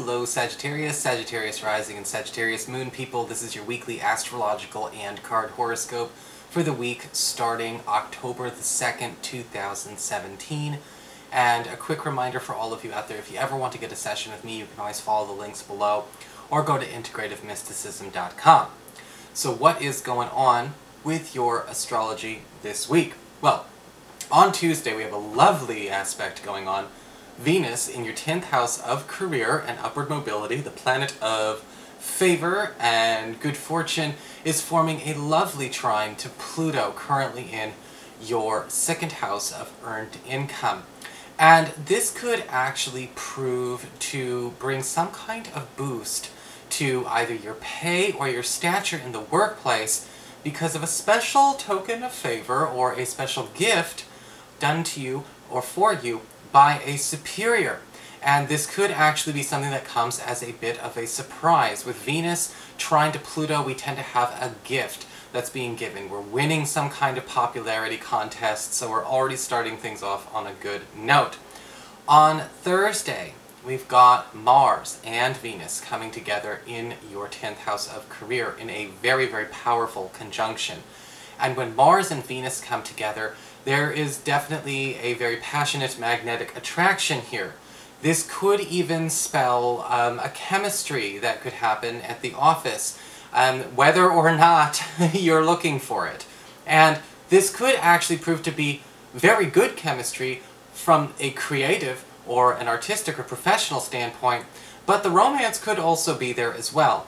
Hello Sagittarius, Sagittarius rising and Sagittarius moon people. This is your weekly astrological and card horoscope for the week starting October the 2nd, 2017. And a quick reminder for all of you out there, if you ever want to get a session with me, you can always follow the links below or go to integrativemysticism.com. So what is going on with your astrology this week? Well, on Tuesday we have a lovely aspect going on. Venus in your 10th house of career and upward mobility, the planet of favor and good fortune, is forming a lovely trine to Pluto, currently in your 2nd house of earned income. And this could actually prove to bring some kind of boost to either your pay or your stature in the workplace because of a special token of favor or a special gift done to you or for you by a superior. And this could actually be something that comes as a bit of a surprise. With Venus trine to Pluto, we tend to have a gift that's being given. We're winning some kind of popularity contest, so we're already starting things off on a good note. On Thursday, we've got Mars and Venus coming together in your 10th house of career in a very, very powerful conjunction. And when Mars and Venus come together, there is definitely a very passionate magnetic attraction here. This could even spell a chemistry that could happen at the office, whether or not you're looking for it. And this could actually prove to be very good chemistry from a creative or an artistic or professional standpoint, but the romance could also be there as well.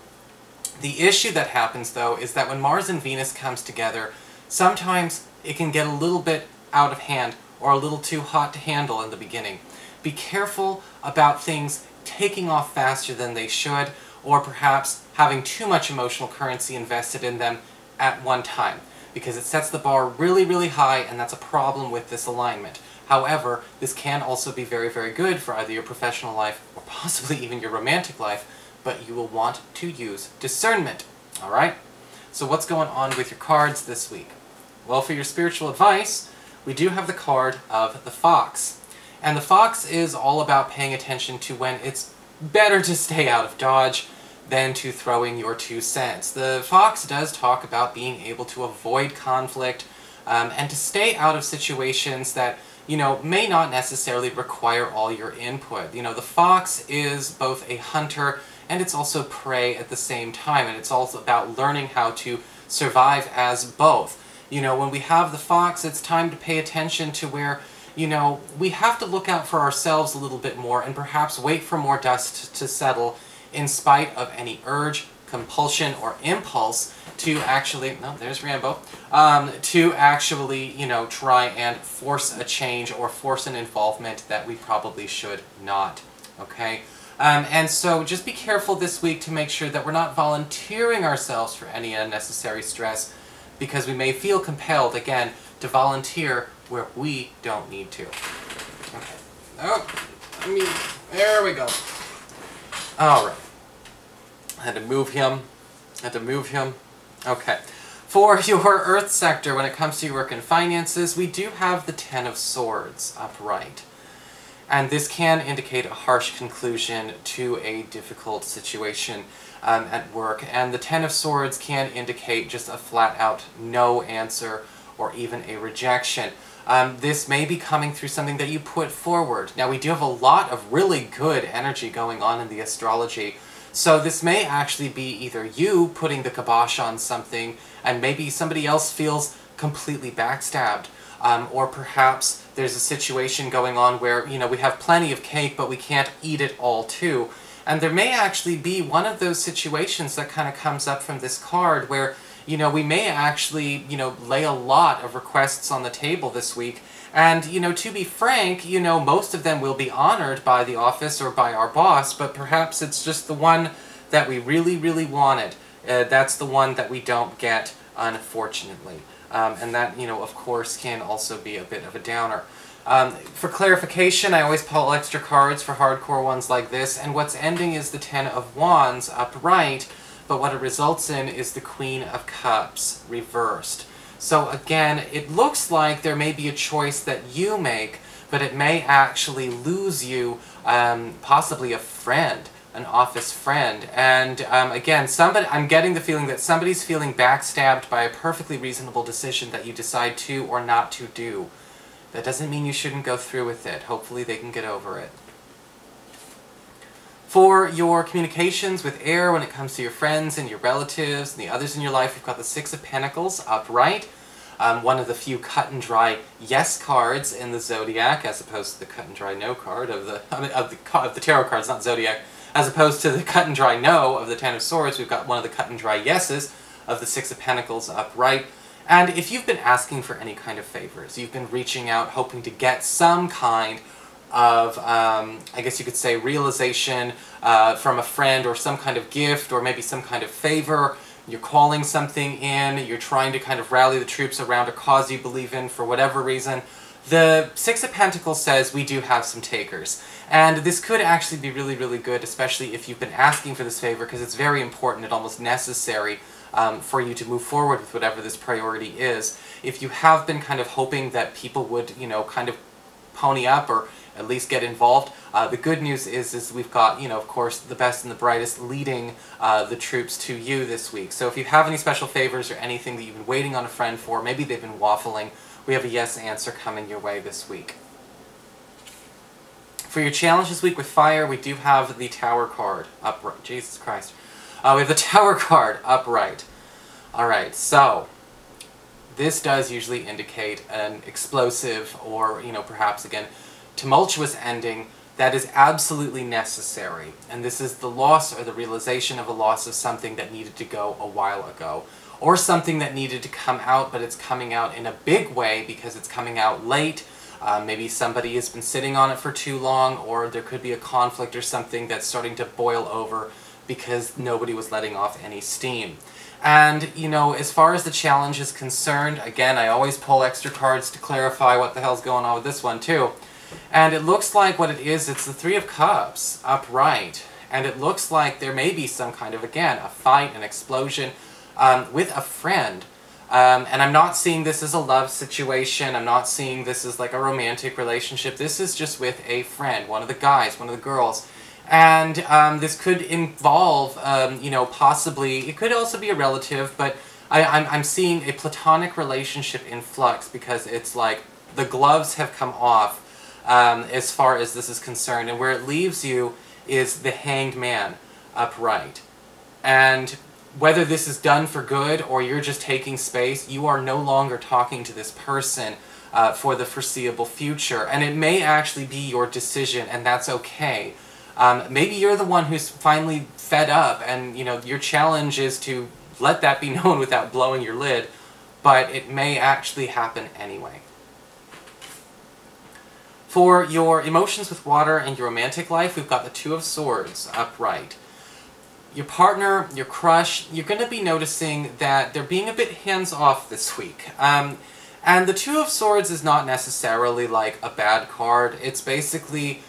The issue that happens, though, is that when Mars and Venus comes together, sometimes it can get a little bit out of hand or a little too hot to handle in the beginning. Be careful about things taking off faster than they should, or perhaps having too much emotional currency invested in them at one time, because it sets the bar really, really high, and that's a problem with this alignment. However, this can also be very, very good for either your professional life or possibly even your romantic life, but you will want to use discernment. Alright? So what's going on with your cards this week? Well, for your spiritual advice, we do have the card of the Fox. And the Fox is all about paying attention to when it's better to stay out of Dodge than to throw in your 2 cents. The Fox does talk about being able to avoid conflict and to stay out of situations that, you know, may not necessarily require all your input. You know, the Fox is both a hunter and it's also prey at the same time, and it's also about learning how to survive as both. You know, when we have the Fox, it's time to pay attention to where, you know, we have to look out for ourselves a little bit more and perhaps wait for more dust to settle in spite of any urge, compulsion, or impulse to actually, no, there's Rambo, to actually, you know, try and force a change or force an involvement that we probably should not, okay? And so just be careful this week to make sure that we're not volunteering ourselves for any unnecessary stress, because we may feel compelled, again, to where we don't need to. Okay. Oh, there we go. Alright. Had to move him. Okay. For your Earth sector, when it comes to your work and finances, we do have the Ten of Swords upright. And this can indicate a harsh conclusion to a difficult situation at work. And the Ten of Swords can indicate just a flat-out no answer or even a rejection. This may be coming through something that you put forward. Now, we do have a lot of really good energy going on in the astrology, so this may actually be either you putting the kibosh on something and maybe somebody else feels completely backstabbed. Or perhaps there's a situation going on where, you know, we have plenty of cake, but we can't eat it all too. And there may actually be one of those situations that kind of comes up from this card where, you know, we may actually, you know, lay a lot of requests on the table this week. And, you know, to be frank, you know, most of them will be honored by the office or by our boss, but perhaps it's just the one that we really, really wanted. That's the one that we don't get, unfortunately. And that, you know, of course, can also be a bit of a downer. For clarification, I always pull extra cards for hardcore ones like this, and what's ending is the Ten of Wands upright, but what it results in is the Queen of Cups reversed. So again, it looks like there may be a choice that you make, but it may actually lose you possibly a friend an office friend. And again, I'm getting the feeling that somebody's feeling backstabbed by a perfectly reasonable decision that you decide to or not to do. That doesn't mean you shouldn't go through with it. Hopefully they can get over it. For your communications with air when it comes to your friends and your relatives and the others in your life, we've got the Six of Pentacles upright. One of the few cut and dry yes cards in the zodiac, as opposed to the cut and dry no card of the tarot cards, not zodiac. As opposed to the cut and dry no of the Ten of Swords, we've got one of the cut and dry yeses of the Six of Pentacles upright. And if you've been asking for any kind of favors, you've been reaching out hoping to get some kind of, I guess you could say, realization from a friend, or some kind of gift, or maybe some kind of favor, you're calling something in, you're trying to kind of rally the troops around a cause you believe in for whatever reason, the Six of Pentacles says we do have some takers. And this could actually be really, really good, especially if you've been asking for this favor, because it's very important and almost necessary for you to move forward with whatever this priority is. If you have been kind of hoping that people would, you know, kind of pony up or at least get involved, the good news is we've got, you know, of course, the best and the brightest leading the troops to you this week. So if you have any special favors or anything that you've been waiting on a friend for, maybe they've been waffling, we have a yes answer coming your way this week. For your challenge this week with fire, we do have the Tower card upright. Jesus Christ. We have the Tower card upright. Alright, so this does usually indicate an explosive or, you know, perhaps again, tumultuous ending that is absolutely necessary. And this is the loss or the realization of a loss of something that needed to go a while ago. Or something that needed to come out, but it's coming out in a big way because it's coming out late. Maybe somebody has been sitting on it for too long, or there could be a conflict or something that's starting to boil over because nobody was letting off any steam. And, you know, as far as the challenge is concerned, again, I always pull extra cards to clarify what the hell's going on with this one too. And it looks like what it is, it's the Three of Cups upright. And it looks like there may be some kind of, again, a fight, an explosion with a friend. And I'm not seeing this as a love situation. I'm not seeing this as like a romantic relationship. This is just with a friend, one of the guys, one of the girls. And this could involve, you know, possibly, it could also be a relative, but I'm seeing a platonic relationship in flux because it's like the gloves have come off as far as this is concerned. And where it leaves you is the Hanged Man upright. And whether this is done for good or you're just taking space, you are no longer talking to this person for the foreseeable future. And it may actually be your decision, and that's okay. Maybe you're the one who's finally fed up, and you know your challenge is to let that be known without blowing your lid, but it may actually happen anyway. For your emotions with water and your romantic life, we've got the Two of Swords upright. Your partner, your crush, you're going to be noticing that they're being a bit hands-off this week. And the Two of Swords is not necessarily like a bad card. It's basically,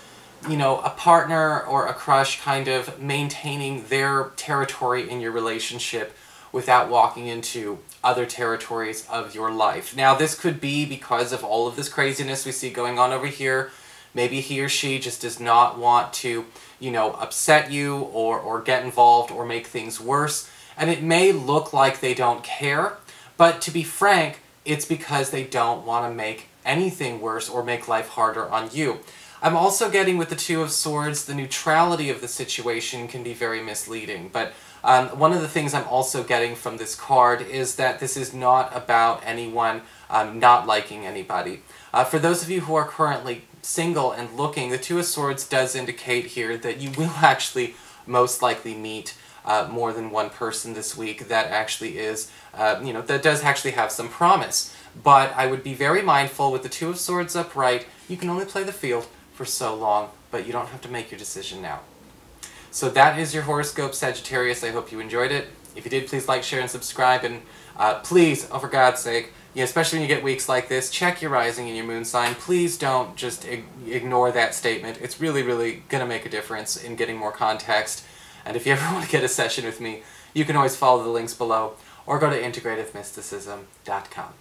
you know, a partner or a crush kind of maintaining their territory in your relationship without walking into other territories of your life. Now, this could be because of all of this craziness we see going on over here. Maybe he or she just does not want to, you know, upset you or get involved or make things worse. And it may look like they don't care, but to be frank, it's because they don't want to make anything worse or make life harder on you. I'm also getting with the Two of Swords, the neutrality of the situation can be very misleading. But one of the things I'm also getting from this card is that this is not about anyone not liking anybody. For those of you who are currently single and looking, the Two of Swords does indicate here that you will actually most likely meet more than one person this week that actually is, you know, that does actually have some promise. But I would be very mindful with the Two of Swords upright. You can only play the field for so long, but you don't have to make your decision now. So that is your horoscope, Sagittarius. I hope you enjoyed it. If you did, please like, share, and subscribe. And please, oh, for God's sake, yeah, especially when you get weeks like this, check your rising and your moon sign. Please don't just ignore that statement. It's really, really going to make a difference in getting more context. And if you ever want to get a session with me, you can always follow the links below or go to integrativemysticism.com.